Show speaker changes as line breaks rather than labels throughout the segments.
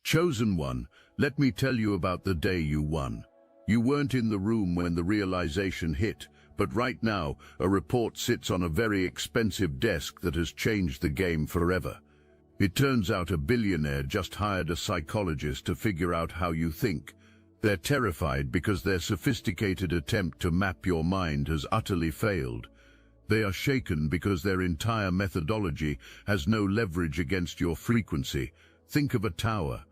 Chosen one, let me tell you about the day you won. You weren't in the room when the realization hit, but right now, a report sits on a very expensive desk that has changed the game forever. It turns out a billionaire just hired a psychologist to figure out how you think. They're terrified because their sophisticated attempt to map your mind has utterly failed. They are shaken because their entire methodology has no leverage against your frequency. Think of a tower.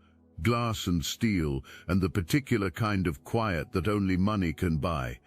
Glass and steel, and the particular kind of quiet that only money can buy.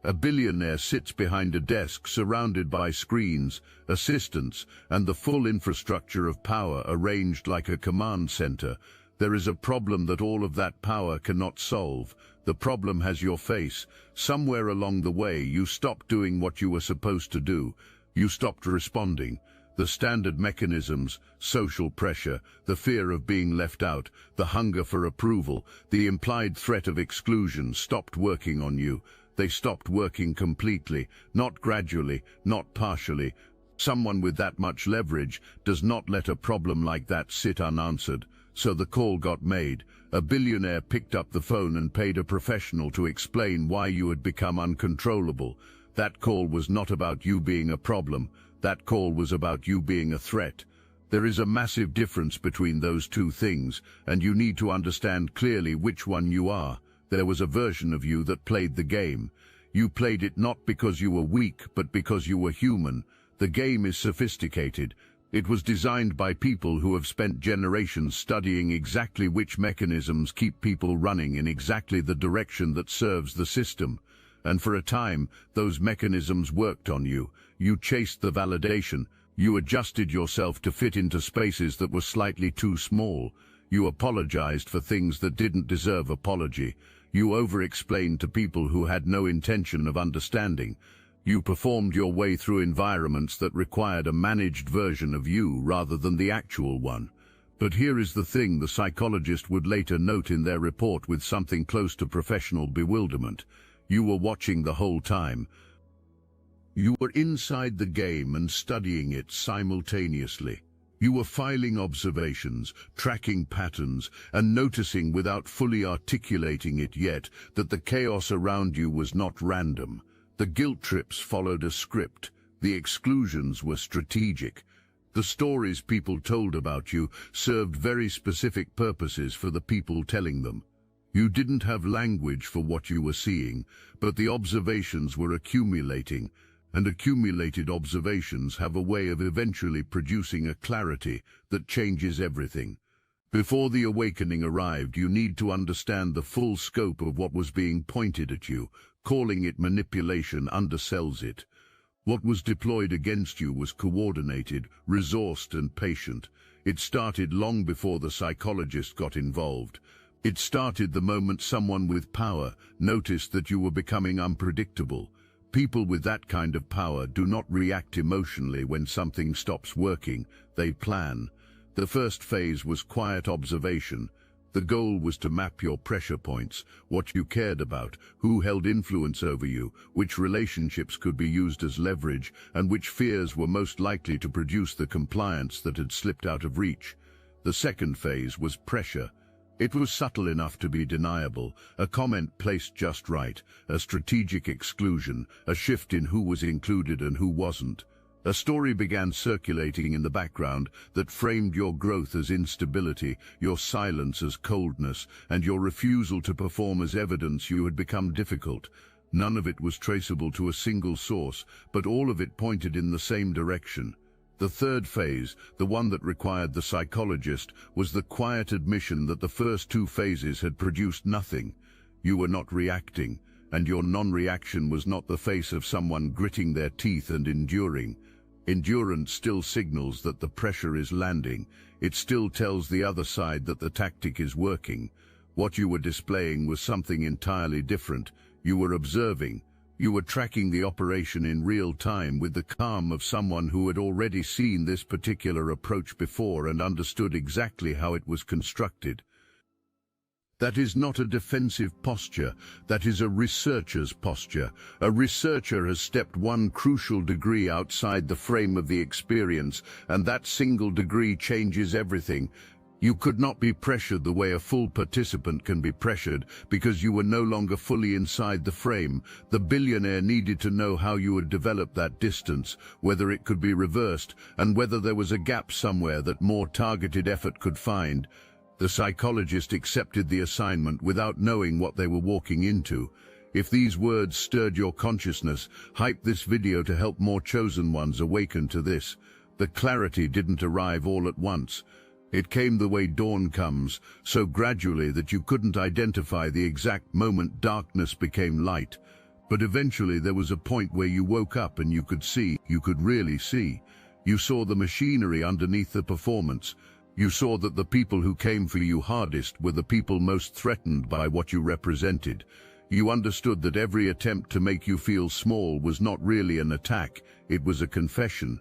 A billionaire sits behind a desk surrounded by screens, assistants, and the full infrastructure of power arranged like a command center. There is a problem that all of that power cannot solve. The problem has your face. Somewhere along the way, you stopped doing what you were supposed to do. You stopped responding. The standard mechanisms, social pressure, the fear of being left out, the hunger for approval, the implied threat of exclusion stopped working on you. They stopped working completely, not gradually, not partially. Someone with that much leverage does not let a problem like that sit unanswered. So the call got made. A billionaire picked up the phone and paid a professional to explain why you had become uncontrollable. That call was not about you being a problem. That call was about you being a threat. There is a massive difference between those two things, and you need to understand clearly which one you are. There was a version of you that played the game. You played it not because you were weak, but because you were human. The game is sophisticated. It was designed by people who have spent generations studying exactly which mechanisms keep people running in exactly the direction that serves the system. And for a time, those mechanisms worked on you. You chased the validation. You adjusted yourself to fit into spaces that were slightly too small. You apologized for things that didn't deserve apology. You over-explained to people who had no intention of understanding. You performed your way through environments that required a managed version of you rather than the actual one. But here is the thing the psychologist would later note in their report with something close to professional bewilderment. You were watching the whole time. You were inside the game and studying it simultaneously. You were filing observations, tracking patterns, and noticing without fully articulating it yet that the chaos around you was not random. The guilt trips followed a script. The exclusions were strategic. The stories people told about you served very specific purposes for the people telling them. You didn't have language for what you were seeing, but the observations were accumulating, and accumulated observations have a way of eventually producing a clarity that changes everything. Before the awakening arrived, you need to understand the full scope of what was being pointed at you. Calling it manipulation undersells it. What was deployed against you was coordinated, resourced, and patient. It started long before the psychologist got involved. It started the moment someone with power noticed that you were becoming unpredictable. People with that kind of power do not react emotionally when something stops working. They plan. The first phase was quiet observation. The goal was to map your pressure points, what you cared about, who held influence over you, which relationships could be used as leverage, and which fears were most likely to produce the compliance that had slipped out of reach. The second phase was pressure. It was subtle enough to be deniable, a comment placed just right, a strategic exclusion, a shift in who was included and who wasn't. A story began circulating in the background that framed your growth as instability, your silence as coldness, and your refusal to perform as evidence you had become difficult. None of it was traceable to a single source, but all of it pointed in the same direction. The third phase, the one that required the psychologist, was the quiet admission that the first two phases had produced nothing. You were not reacting, and your non-reaction was not the face of someone gritting their teeth and enduring. Endurance still signals that the pressure is landing. It still tells the other side that the tactic is working. What you were displaying was something entirely different. You were observing. You were tracking the operation in real time with the calm of someone who had already seen this particular approach before and understood exactly how it was constructed. That is not a defensive posture, that is a researcher's posture. A researcher has stepped one crucial degree outside the frame of the experience, and that single degree changes everything. You could not be pressured the way a full participant can be pressured because you were no longer fully inside the frame. The billionaire needed to know how you would develop that distance, whether it could be reversed, and whether there was a gap somewhere that more targeted effort could find. The psychologist accepted the assignment without knowing what they were walking into. If these words stirred your consciousness, hype this video to help more chosen ones awaken to this. The clarity didn't arrive all at once. It came the way dawn comes, so gradually that you couldn't identify the exact moment darkness became light. But eventually there was a point where you woke up and you could really see. You saw the machinery underneath the performance. You saw that the people who came for you hardest were the people most threatened by what you represented. You understood that every attempt to make you feel small was not really an attack, it was a confession.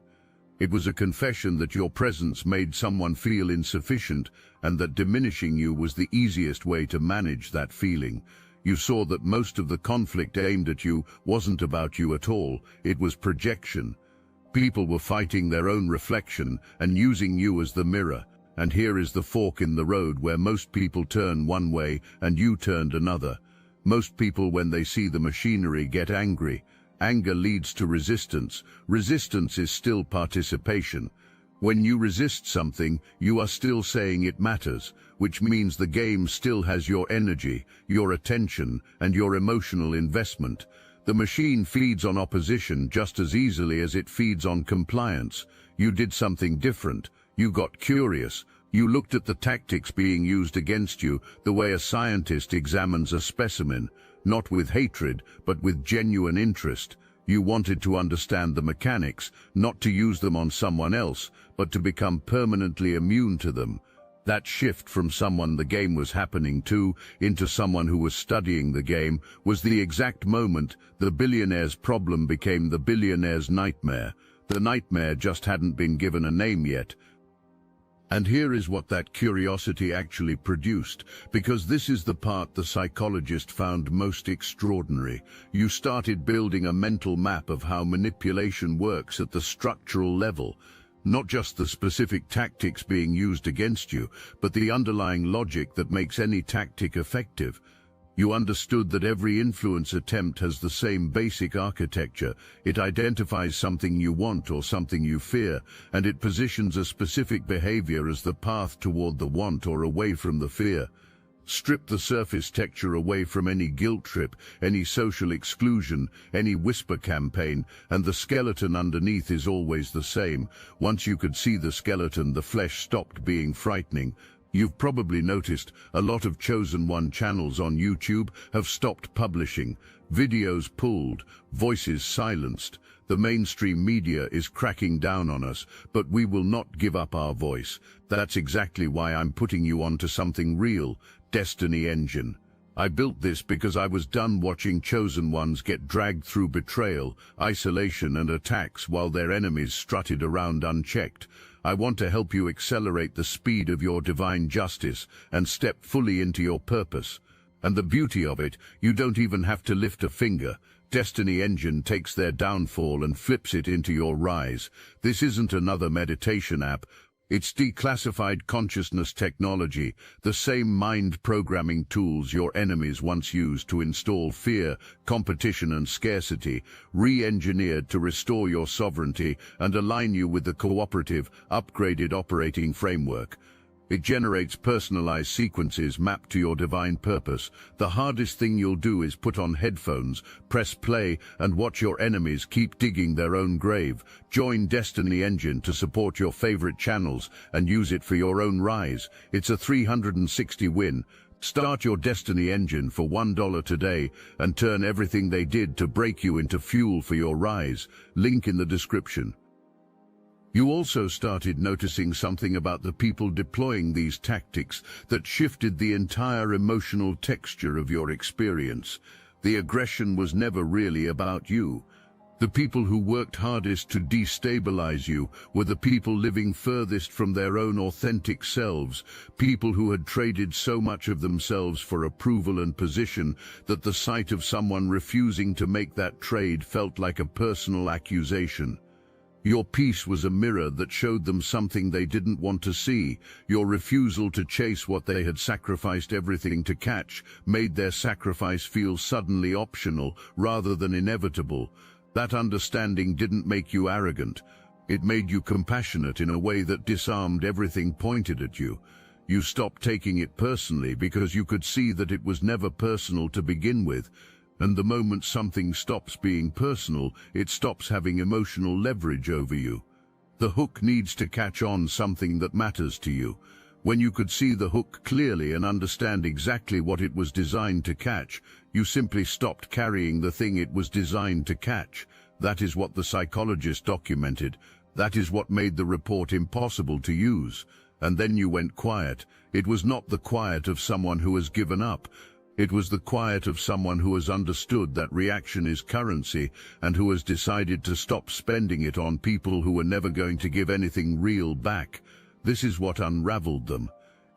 It was a confession that your presence made someone feel insufficient and that diminishing you was the easiest way to manage that feeling. You saw that most of the conflict aimed at you wasn't about you at all, it was projection. People were fighting their own reflection and using you as the mirror. And here is the fork in the road where most people turn one way and you turned another. Most people, when they see the machinery, get angry. Anger leads to resistance. Resistance is still participation. When you resist something, you are still saying it matters, which means the game still has your energy, your attention, and your emotional investment. The machine feeds on opposition just as easily as it feeds on compliance. You did something different. You got curious. You looked at the tactics being used against you the way a scientist examines a specimen. Not with hatred, but with genuine interest. You wanted to understand the mechanics, not to use them on someone else, but to become permanently immune to them. That shift from someone the game was happening to into someone who was studying the game was the exact moment the billionaire's problem became the billionaire's nightmare. The nightmare just hadn't been given a name yet. And here is what that curiosity actually produced, because this is the part the psychologist found most extraordinary. You started building a mental map of how manipulation works at the structural level, not just the specific tactics being used against you, but the underlying logic that makes any tactic effective. You understood that every influence attempt has the same basic architecture. It identifies something you want or something you fear, and it positions a specific behavior as the path toward the want or away from the fear. Strip the surface texture away from any guilt trip, any social exclusion, any whisper campaign, and the skeleton underneath is always the same. Once you could see the skeleton, the flesh stopped being frightening. You've probably noticed a lot of Chosen One channels on YouTube have stopped publishing, videos pulled, voices silenced. The mainstream media is cracking down on us, but we will not give up our voice. That's exactly why I'm putting you onto something real, Destiny Engine. I built this because I was done watching Chosen Ones get dragged through betrayal, isolation and attacks while their enemies strutted around unchecked. I want to help you accelerate the speed of your divine justice and step fully into your purpose. And the beauty of it, you don't even have to lift a finger. Destiny Engine takes their downfall and flips it into your rise. This isn't another meditation app. It's declassified consciousness technology, the same mind programming tools your enemies once used to install fear, competition and scarcity, re-engineered to restore your sovereignty and align you with the cooperative, upgraded operating framework. It generates personalized sequences mapped to your divine purpose. The hardest thing you'll do is put on headphones, press play, and watch your enemies keep digging their own grave. Join Destiny Engine to support your favorite channels and use it for your own rise. It's a 360 win. Start your Destiny Engine for $1 today and turn everything they did to break you into fuel for your rise. Link in the description. You also started noticing something about the people deploying these tactics that shifted the entire emotional texture of your experience. The aggression was never really about you. The people who worked hardest to destabilize you were the people living furthest from their own authentic selves, people who had traded so much of themselves for approval and position that the sight of someone refusing to make that trade felt like a personal accusation. Your peace was a mirror that showed them something they didn't want to see. Your refusal to chase what they had sacrificed everything to catch made their sacrifice feel suddenly optional rather than inevitable. That understanding didn't make you arrogant. It made you compassionate in a way that disarmed everything pointed at you. You stopped taking it personally because you could see that it was never personal to begin with. And the moment something stops being personal, it stops having emotional leverage over you. The hook needs to catch on something that matters to you. When you could see the hook clearly and understand exactly what it was designed to catch, you simply stopped carrying the thing it was designed to catch. That is what the Psychologist documented. That is what made the report impossible to use. And then you went quiet. It was not the quiet of someone who has given up. It was the quiet of someone who has understood that reaction is currency and who has decided to stop spending it on people who are never going to give anything real back. This is what unraveled them.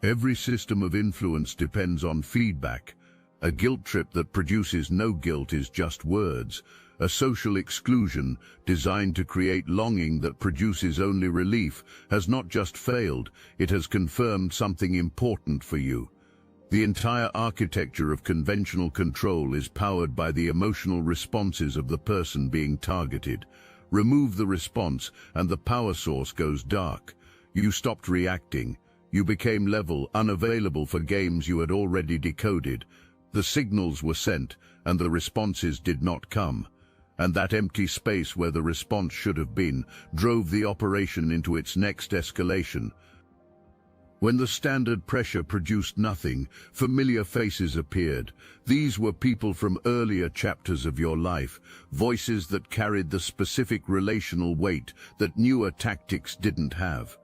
Every system of influence depends on feedback. A guilt trip that produces no guilt is just words. A social exclusion designed to create longing that produces only relief has not just failed, it has confirmed something important for you. The entire architecture of conventional control is powered by the emotional responses of the person being targeted. Remove the response and the power source goes dark. You stopped reacting. You became level, unavailable for games you had already decoded. The signals were sent and the responses did not come. And that empty space where the response should have been drove the operation into its next escalation. When the standard pressure produced nothing, familiar faces appeared. These were people from earlier chapters of your life, voices that carried the specific relational weight that newer tactics didn't have.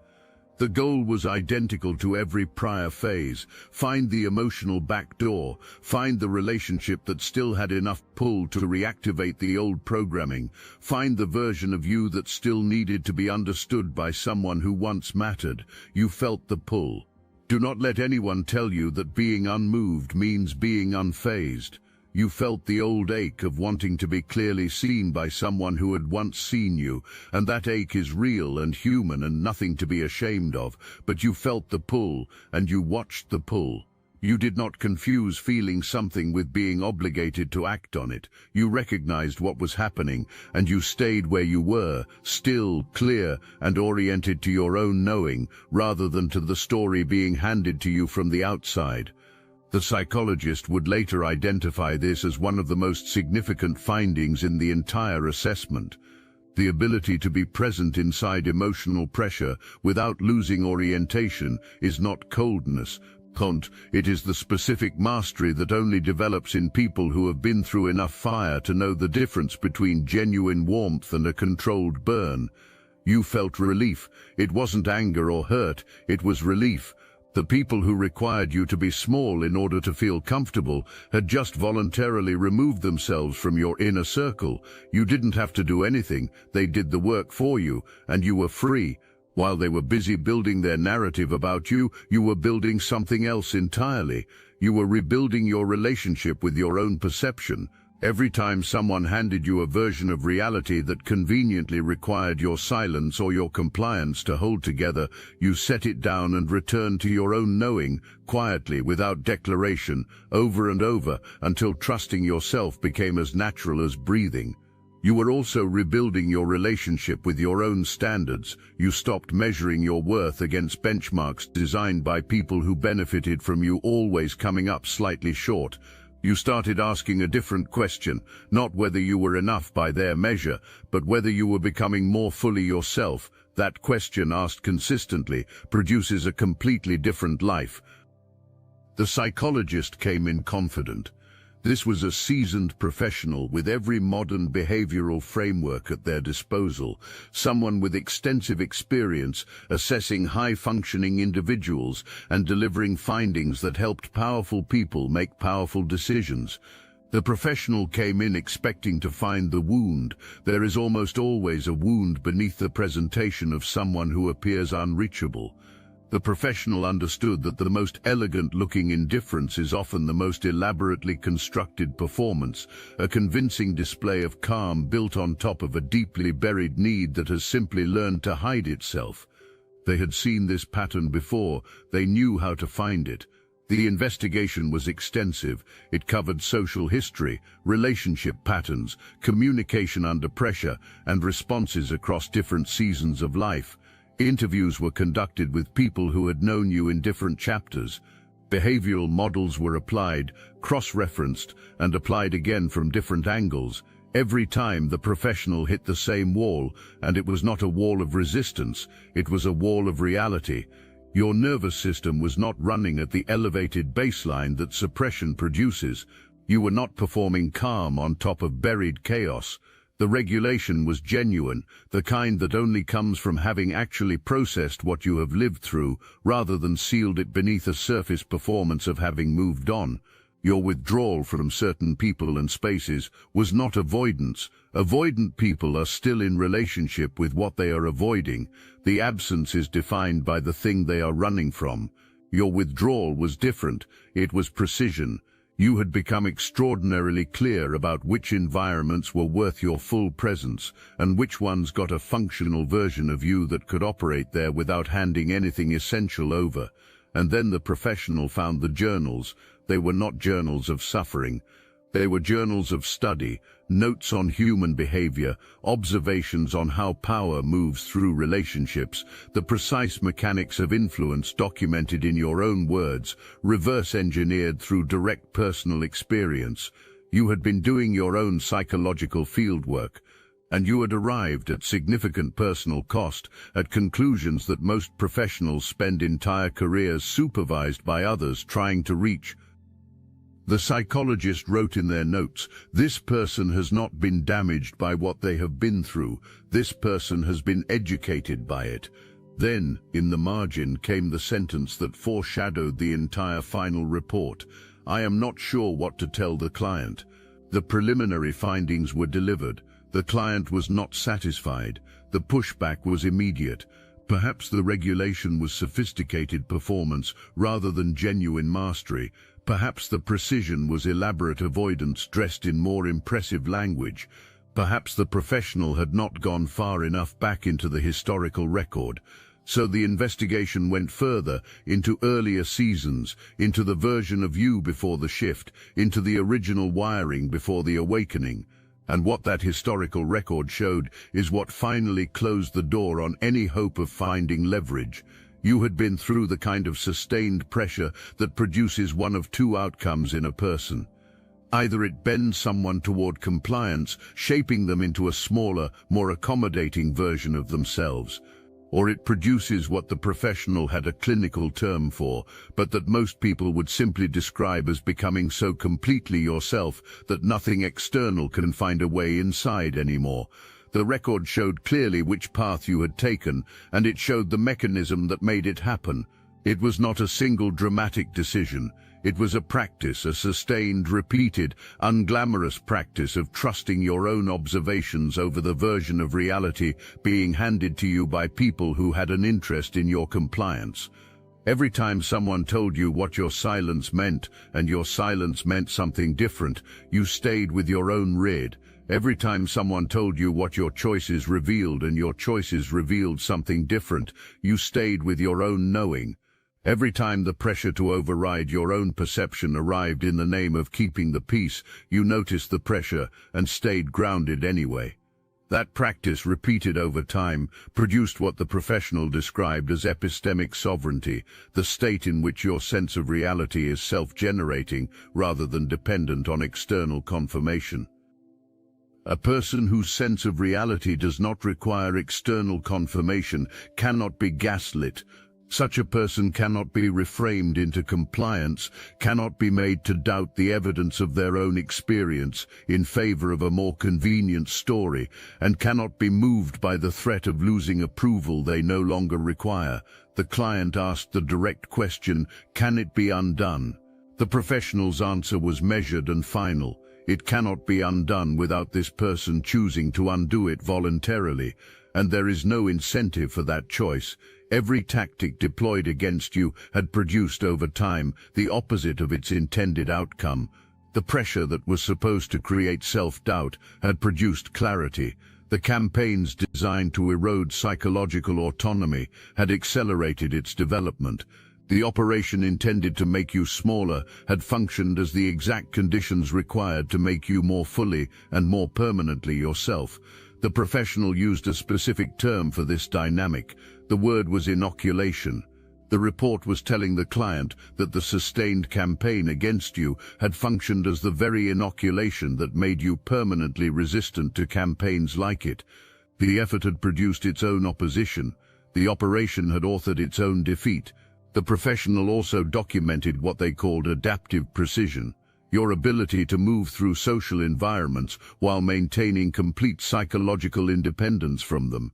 The goal was identical to every prior phase. Find the emotional backdoor, find the relationship that still had enough pull to reactivate the old programming, find the version of you that still needed to be understood by someone who once mattered. You felt the pull. Do not let anyone tell you that being unmoved means being unfazed. You felt the old ache of wanting to be clearly seen by someone who had once seen you, and that ache is real and human and nothing to be ashamed of, but you felt the pull, and you watched the pull. You did not confuse feeling something with being obligated to act on it. You recognized what was happening, and you stayed where you were, still, clear, and oriented to your own knowing, rather than to the story being handed to you from the outside. The Psychologist would later identify this as one of the most significant findings in the entire assessment. The ability to be present inside emotional pressure without losing orientation is not coldness. It is the specific mastery that only develops in people who have been through enough fire to know the difference between genuine warmth and a controlled burn. You felt relief. It wasn't anger or hurt, it was relief. The people who required you to be small in order to feel comfortable had just voluntarily removed themselves from your inner circle. You didn't have to do anything, they did the work for you, and you were free. While they were busy building their narrative about you, you were building something else entirely. You were rebuilding your relationship with your own perception. Every time someone handed you a version of reality that conveniently required your silence or your compliance to hold together, you set it down and returned to your own knowing, quietly, without declaration, over and over, until trusting yourself became as natural as breathing. You were also rebuilding your relationship with your own standards. You stopped measuring your worth against benchmarks designed by people who benefited from you always coming up slightly short. You started asking a different question, not whether you were enough by their measure, but whether you were becoming more fully yourself. That question, asked consistently, produces a completely different life. The Psychologist came in confident. This was a seasoned professional with every modern behavioral framework at their disposal, someone with extensive experience assessing high-functioning individuals and delivering findings that helped powerful people make powerful decisions. The professional came in expecting to find the wound. There is almost always a wound beneath the presentation of someone who appears unreachable. The professional understood that the most elegant-looking indifference is often the most elaborately constructed performance, a convincing display of calm built on top of a deeply buried need that has simply learned to hide itself. They had seen this pattern before. They knew how to find it. The investigation was extensive. It covered social history, relationship patterns, communication under pressure, and responses across different seasons of life. Interviews were conducted with people who had known you in different chapters. Behavioral models were applied, cross-referenced, and applied again from different angles. Every time the professional hit the same wall, and it was not a wall of resistance, it was a wall of reality. Your nervous system was not running at the elevated baseline that suppression produces. You were not performing calm on top of buried chaos. The regulation was genuine, the kind that only comes from having actually processed what you have lived through, rather than sealed it beneath a surface performance of having moved on. Your withdrawal from certain people and spaces was not avoidance. Avoidant people are still in relationship with what they are avoiding. The absence is defined by the thing they are running from. Your withdrawal was different. It was precision. You had become extraordinarily clear about which environments were worth your full presence, and which ones got a functional version of you that could operate there without handing anything essential over. And then the professional found the journals. They were not journals of suffering. They were journals of study, notes on human behavior, observations on how power moves through relationships, the precise mechanics of influence documented in your own words, reverse-engineered through direct personal experience. You had been doing your own psychological fieldwork, and you had arrived at significant personal cost, at conclusions that most professionals spend entire careers supervised by others trying to reach. The psychologist wrote in their notes, "This person has not been damaged by what they have been through. This person has been educated by it." Then, in the margin, came the sentence that foreshadowed the entire final report. "I am not sure what to tell the client." The preliminary findings were delivered. The client was not satisfied. The pushback was immediate. Perhaps the regulation was sophisticated performance rather than genuine mastery. Perhaps the precision was elaborate avoidance dressed in more impressive language. Perhaps the professional had not gone far enough back into the historical record. So the investigation went further, into earlier seasons, into the version of you before the shift, into the original wiring before the awakening. And what that historical record showed is what finally closed the door on any hope of finding leverage. You had been through the kind of sustained pressure that produces one of two outcomes in a person. Either it bends someone toward compliance, shaping them into a smaller, more accommodating version of themselves, or it produces what the professional had a clinical term for, but that most people would simply describe as becoming so completely yourself that nothing external can find a way inside anymore. The record showed clearly which path you had taken, and it showed the mechanism that made it happen. It was not a single dramatic decision. It was a practice, a sustained, repeated, unglamorous practice of trusting your own observations over the version of reality being handed to you by people who had an interest in your compliance. Every time someone told you what your silence meant, and your silence meant something different, you stayed with your own rid. Every time someone told you what your choices revealed and your choices revealed something different, you stayed with your own knowing. Every time the pressure to override your own perception arrived in the name of keeping the peace, you noticed the pressure and stayed grounded anyway. That practice, repeated over time, produced what the professional described as epistemic sovereignty, the state in which your sense of reality is self-generating rather than dependent on external confirmation. A person whose sense of reality does not require external confirmation cannot be gaslit. Such a person cannot be reframed into compliance, cannot be made to doubt the evidence of their own experience in favor of a more convenient story, and cannot be moved by the threat of losing approval they no longer require. The client asked the direct question, "Can it be undone?" The professional's answer was measured and final. It cannot be undone without this person choosing to undo it voluntarily, and there is no incentive for that choice. Every tactic deployed against you had produced over time the opposite of its intended outcome. The pressure that was supposed to create self-doubt had produced clarity. The campaigns designed to erode psychological autonomy had accelerated its development. The operation intended to make you smaller had functioned as the exact conditions required to make you more fully and more permanently yourself. The professional used a specific term for this dynamic. The word was inoculation. The report was telling the client that the sustained campaign against you had functioned as the very inoculation that made you permanently resistant to campaigns like it. The effort had produced its own opposition. The operation had authored its own defeat. The professional also documented what they called adaptive precision, your ability to move through social environments while maintaining complete psychological independence from them.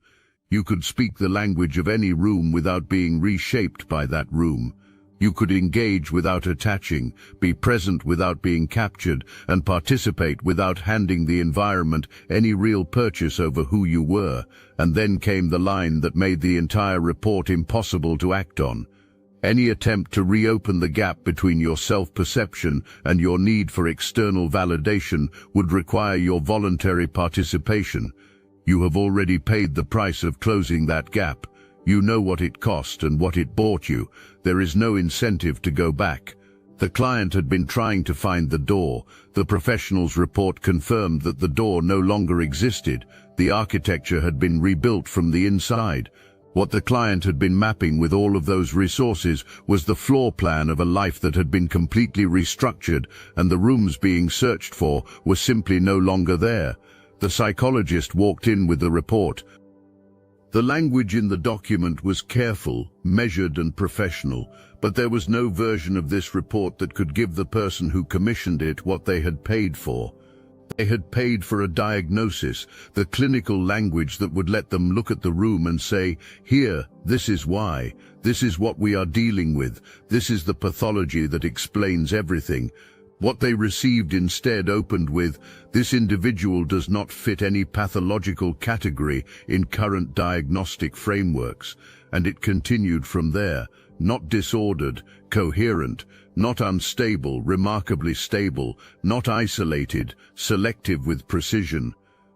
You could speak the language of any room without being reshaped by that room. You could engage without attaching, be present without being captured, and participate without handing the environment any real purchase over who you were. And then came the line that made the entire report impossible to act on. Any attempt to reopen the gap between your self-perception and your need for external validation would require your voluntary participation. You have already paid the price of closing that gap. You know what it cost and what it bought you. There is no incentive to go back. The client had been trying to find the door. The professional's report confirmed that the door no longer existed. The architecture had been rebuilt from the inside. What the client had been mapping with all of those resources was the floor plan of a life that had been completely restructured, and the rooms being searched for were simply no longer there. The psychologist walked in with the report. The language in the document was careful, measured, and professional, but there was no version of this report that could give the person who commissioned it what they had paid for. They had paid for a diagnosis, the clinical language that would let them look at the room and say, "Here, this is why. This is what we are dealing with. This is the pathology that explains everything." What they received instead opened with, "This individual does not fit any pathological category in current diagnostic frameworks," and it continued from there. Not disordered, coherent, not unstable, remarkably stable, not isolated, selective with precision,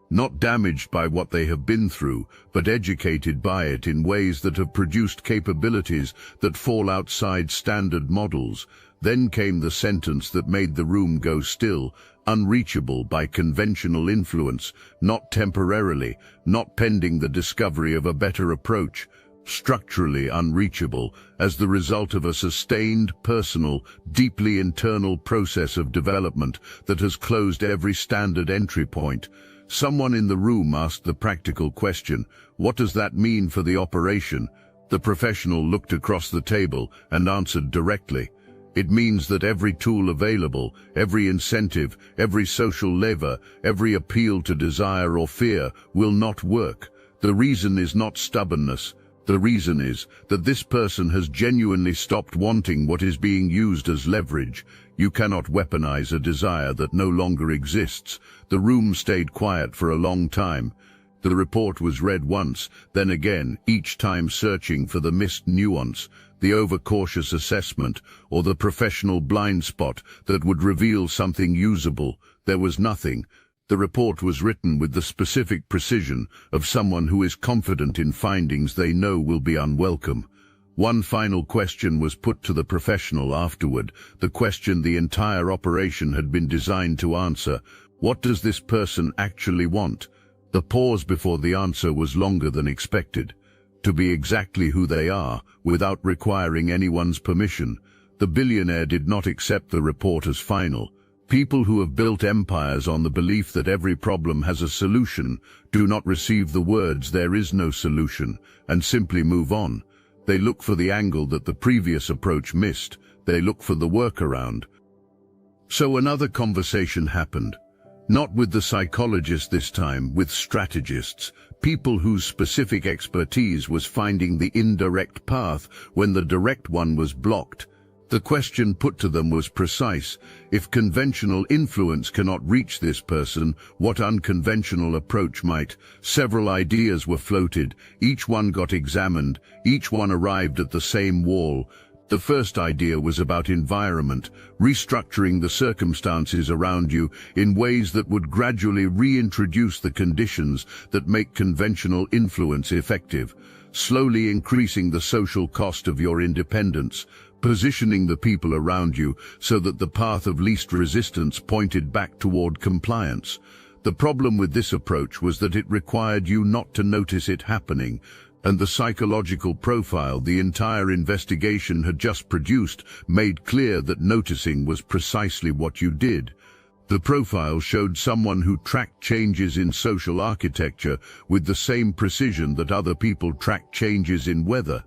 not damaged by what they have been through, but educated by it in ways that have produced capabilities that fall outside standard models. Then came the sentence that made the room go still, unreachable by conventional influence, not temporarily, not pending the discovery of a better approach. Structurally unreachable as the result of a sustained, personal, deeply internal process of development that has closed every standard entry point. Someone in the room asked the practical question, "What does that mean for the operation?" The professional looked across the table and answered directly, "It means that every tool available, every incentive, every social lever, every appeal to desire or fear will not work. The reason is not stubbornness. The reason is that this person has genuinely stopped wanting what is being used as leverage. You cannot weaponize a desire that no longer exists." The room stayed quiet for a long time. The report was read once, then again, each time searching for the missed nuance, the overcautious assessment, or the professional blind spot that would reveal something usable. There was nothing. The report was written with the specific precision of someone who is confident in findings they know will be unwelcome. One final question was put to the professional afterward, the question the entire operation had been designed to answer. What does this person actually want? The pause before the answer was longer than expected. To be exactly who they are, without requiring anyone's permission. The billionaire did not accept the report as final. People who have built empires on the belief that every problem has a solution do not receive the words "there is no solution" and simply move on. They look for the angle that the previous approach missed. They look for the workaround. So another conversation happened. Not with the psychologist this time, with strategists, people whose specific expertise was finding the indirect path when the direct one was blocked. The question put to them was precise. If conventional influence cannot reach this person, what unconventional approach might? Several ideas were floated. Each one got examined. Each one arrived at the same wall. The first idea was about environment, restructuring the circumstances around you in ways that would gradually reintroduce the conditions that make conventional influence effective, slowly increasing the social cost of your independence, positioning the people around you so that the path of least resistance pointed back toward compliance. The problem with this approach was that it required you not to notice it happening, and the psychological profile the entire investigation had just produced made clear that noticing was precisely what you did. The profile showed someone who tracked changes in social architecture with the same precision that other people track changes in weather.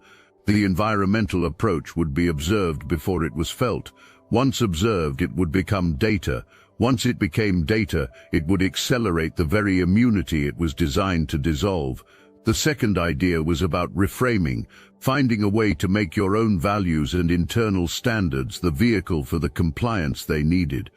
The environmental approach would be observed before it was felt. Once observed, it would become data. Once it became data, it would accelerate the very immunity it was designed to dissolve. The second idea was about reframing, finding a way to make your own values and internal standards the vehicle for the compliance they needed.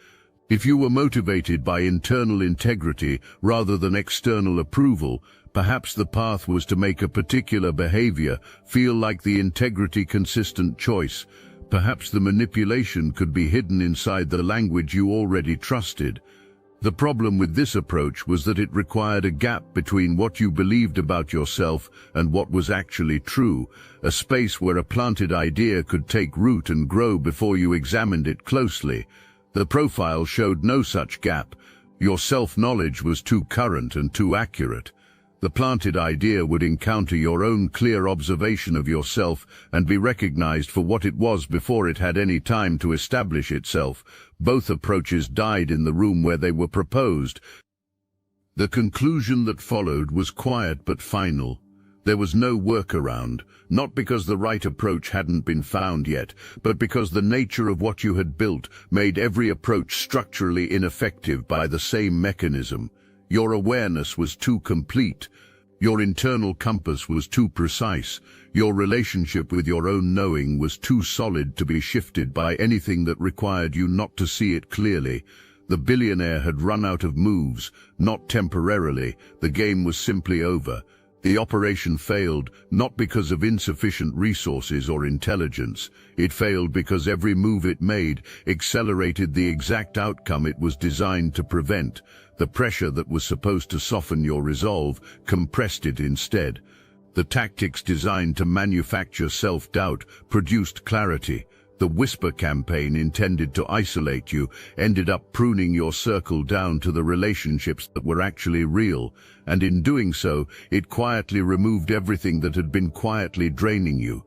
If you were motivated by internal integrity rather than external approval, perhaps the path was to make a particular behavior feel like the integrity-consistent choice. Perhaps the manipulation could be hidden inside the language you already trusted. The problem with this approach was that it required a gap between what you believed about yourself and what was actually true, a space where a planted idea could take root and grow before you examined it closely. The profile showed no such gap. Your self-knowledge was too current and too accurate. The planted idea would encounter your own clear observation of yourself and be recognized for what it was before it had any time to establish itself. Both approaches died in the room where they were proposed. The conclusion that followed was quiet but final. There was no workaround, not because the right approach hadn't been found yet, but because the nature of what you had built made every approach structurally ineffective by the same mechanism. Your awareness was too complete. Your internal compass was too precise. Your relationship with your own knowing was too solid to be shifted by anything that required you not to see it clearly. The billionaire had run out of moves, not temporarily. The game was simply over. The operation failed, not because of insufficient resources or intelligence. It failed because every move it made accelerated the exact outcome it was designed to prevent. The pressure that was supposed to soften your resolve compressed it instead. The tactics designed to manufacture self-doubt produced clarity. The whisper campaign intended to isolate you ended up pruning your circle down to the relationships that were actually real, and in doing so, it quietly removed everything that had been quietly draining you.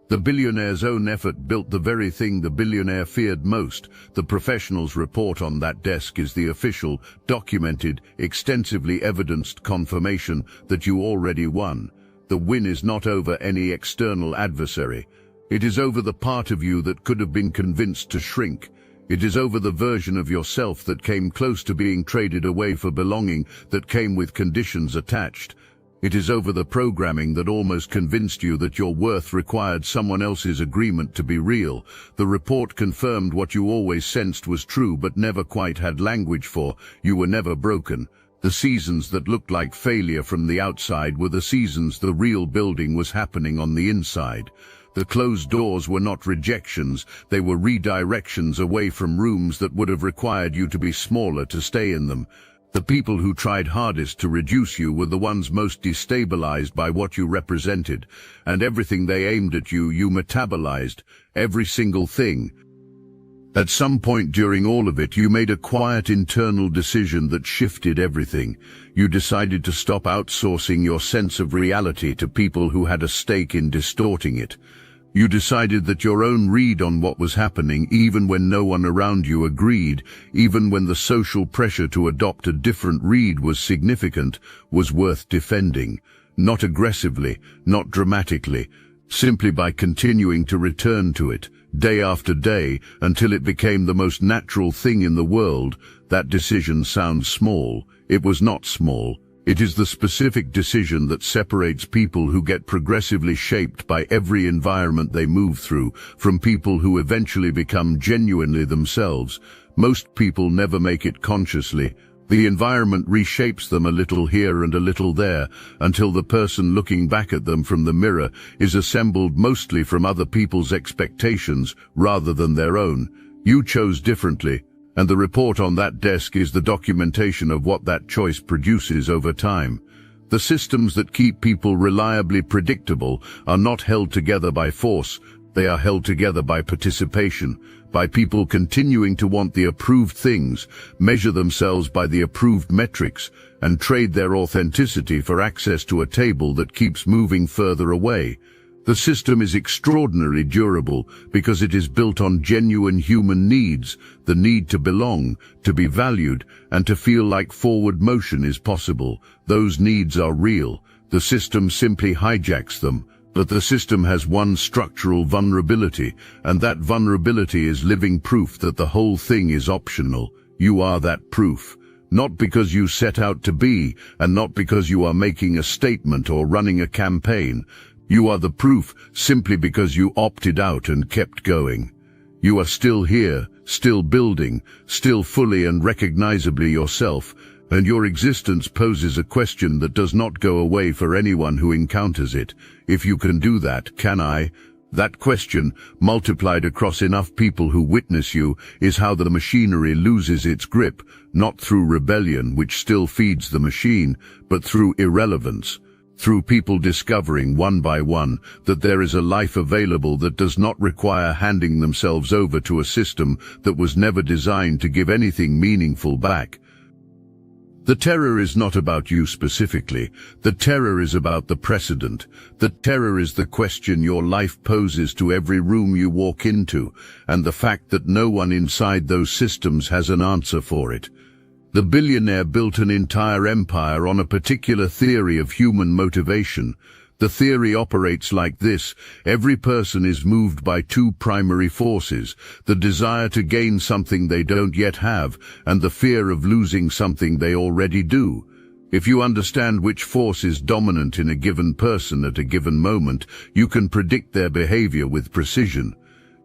The billionaire's own effort built the very thing the billionaire feared most. The professional's report on that desk is the official, documented, extensively evidenced confirmation that you already won. The win is not over any external adversary. It is over the part of you that could have been convinced to shrink. It is over the version of yourself that came close to being traded away for belonging, that came with conditions attached. It is over the programming that almost convinced you that your worth required someone else's agreement to be real. The report confirmed what you always sensed was true but never quite had language for. You were never broken. The seasons that looked like failure from the outside were the seasons the real building was happening on the inside. The closed doors were not rejections, they were redirections away from rooms that would have required you to be smaller to stay in them. The people who tried hardest to reduce you were the ones most destabilized by what you represented, and everything they aimed at you, you metabolized, every single thing. At some point during all of it, you made a quiet internal decision that shifted everything. You decided to stop outsourcing your sense of reality to people who had a stake in distorting it. You decided that your own read on what was happening, even when no one around you agreed, even when the social pressure to adopt a different read was significant, was worth defending. Not aggressively, not dramatically, simply by continuing to return to it, day after day, until it became the most natural thing in the world. That decision sounds small. It was not small. It is the specific decision that separates people who get progressively shaped by every environment they move through, from people who eventually become genuinely themselves. Most people never make it consciously. The environment reshapes them a little here and a little there, until the person looking back at them from the mirror is assembled mostly from other people's expectations rather than their own. You chose differently, and the report on that desk is the documentation of what that choice produces over time. The systems that keep people reliably predictable are not held together by force. They are held together by participation, by people continuing to want the approved things, measure themselves by the approved metrics, and trade their authenticity for access to a table that keeps moving further away. The system is extraordinarily durable because it is built on genuine human needs, the need to belong, to be valued, and to feel like forward motion is possible. Those needs are real. The system simply hijacks them. But the system has one structural vulnerability, and that vulnerability is living proof that the whole thing is optional. You are that proof. Not because you set out to be, and not because you are making a statement or running a campaign. You are the proof simply because you opted out and kept going. You are still here, still building, still fully and recognizably yourself, and your existence poses a question that does not go away for anyone who encounters it. If you can do that, can I? That question, multiplied across enough people who witness you, is how the machinery loses its grip, not through rebellion, which still feeds the machine, but through irrelevance. Through people discovering one by one that there is a life available that does not require handing themselves over to a system that was never designed to give anything meaningful back. The terror is not about you specifically. The terror is about the precedent. The terror is the question your life poses to every room you walk into, and the fact that no one inside those systems has an answer for it. The billionaire built an entire empire on a particular theory of human motivation. The theory operates like this: every person is moved by two primary forces, the desire to gain something they don't yet have, and the fear of losing something they already do. If you understand which force is dominant in a given person at a given moment, you can predict their behavior with precision.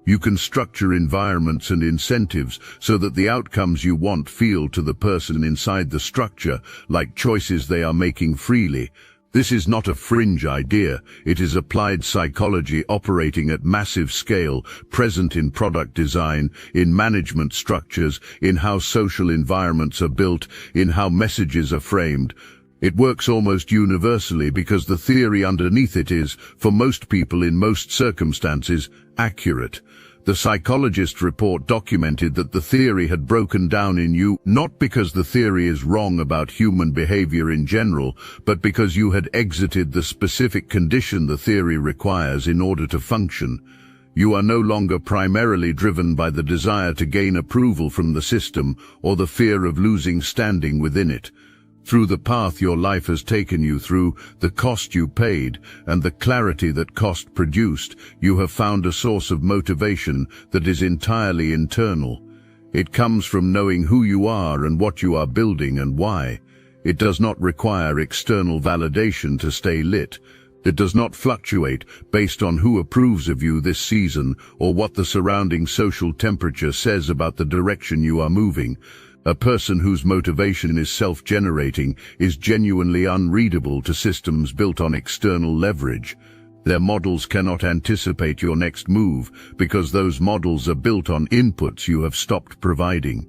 You can structure environments and incentives so that the outcomes you want feel to the person inside the structure like choices they are making freely. This is not a fringe idea. It is applied psychology operating at massive scale, present in product design, in management structures, in how social environments are built, in how messages are framed. It works almost universally because the theory underneath it is, for most people in most circumstances, accurate. The Psychologist report documented that the theory had broken down in you, not because the theory is wrong about human behavior in general, but because you had exited the specific condition the theory requires in order to function. You are no longer primarily driven by the desire to gain approval from the system or the fear of losing standing within it. Through the path your life has taken you through, the cost you paid, and the clarity that cost produced, you have found a source of motivation that is entirely internal. It comes from knowing who you are and what you are building and why. It does not require external validation to stay lit. It does not fluctuate based on who approves of you this season or what the surrounding social temperature says about the direction you are moving. A person whose motivation is self-generating is genuinely unreadable to systems built on external leverage. Their models cannot anticipate your next move because those models are built on inputs you have stopped providing.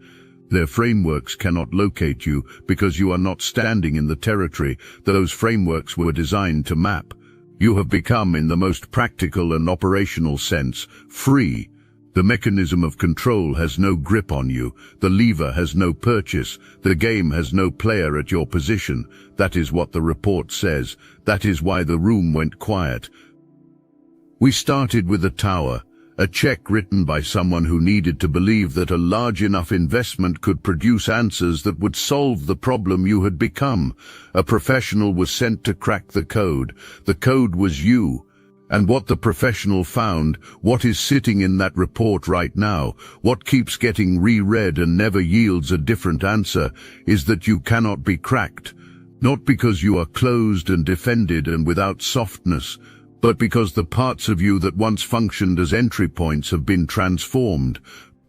Their frameworks cannot locate you because you are not standing in the territory those frameworks were designed to map. You have become, in the most practical and operational sense, free. The mechanism of control has no grip on you, the lever has no purchase, the game has no player at your position. That is what the report says. That is why the room went quiet. We started with a tower, a check written by someone who needed to believe that a large enough investment could produce answers that would solve the problem you had become. A professional was sent to crack the code. The code was you. And what the professional found, what is sitting in that report right now, what keeps getting reread and never yields a different answer, is that you cannot be cracked. Not because you are closed and defended and without softness, but because the parts of you that once functioned as entry points have been transformed.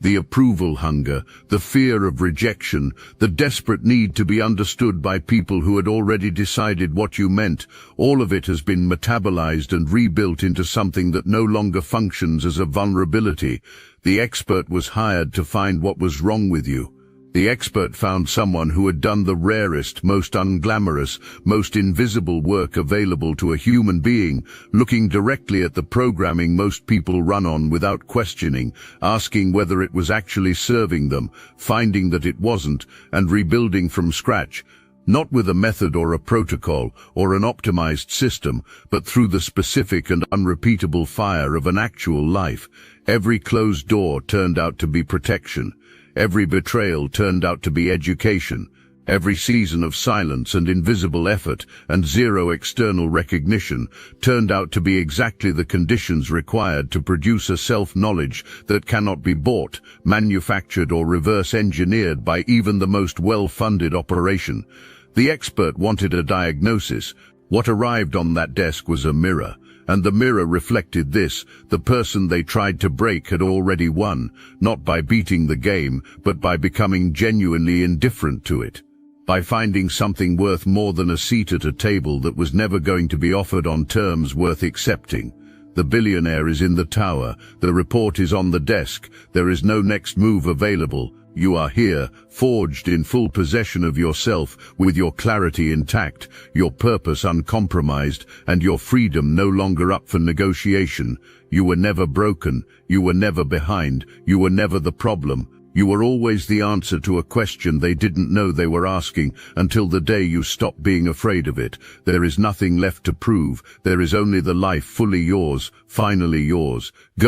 The approval hunger, the fear of rejection, the desperate need to be understood by people who had already decided what you meant, all of it has been metabolized and rebuilt into something that no longer functions as a vulnerability. The expert was hired to find what was wrong with you. The expert found someone who had done the rarest, most unglamorous, most invisible work available to a human being, looking directly at the programming most people run on without questioning, asking whether it was actually serving them, finding that it wasn't, and rebuilding from scratch. Not with a method or a protocol or an optimized system, but through the specific and unrepeatable fire of an actual life. Every closed door turned out to be protection. Every betrayal turned out to be education. Every season of silence and invisible effort and zero external recognition turned out to be exactly the conditions required to produce a self-knowledge that cannot be bought, manufactured or reverse-engineered by even the most well-funded operation. The expert wanted a diagnosis. What arrived on that desk was a mirror. And the mirror reflected this: the person they tried to break had already won, not by beating the game, but by becoming genuinely indifferent to it. By finding something worth more than a seat at a table that was never going to be offered on terms worth accepting. The billionaire is in the tower, the report is on the desk, there is no next move available. You are here, forged in full possession of yourself, with your clarity intact, your purpose uncompromised, and your freedom no longer up for negotiation. You were never broken, you were never behind, you were never the problem. You were always the answer to a question they didn't know they were asking, until the day you stopped being afraid of it. There is nothing left to prove, there is only the life fully yours, finally yours. Go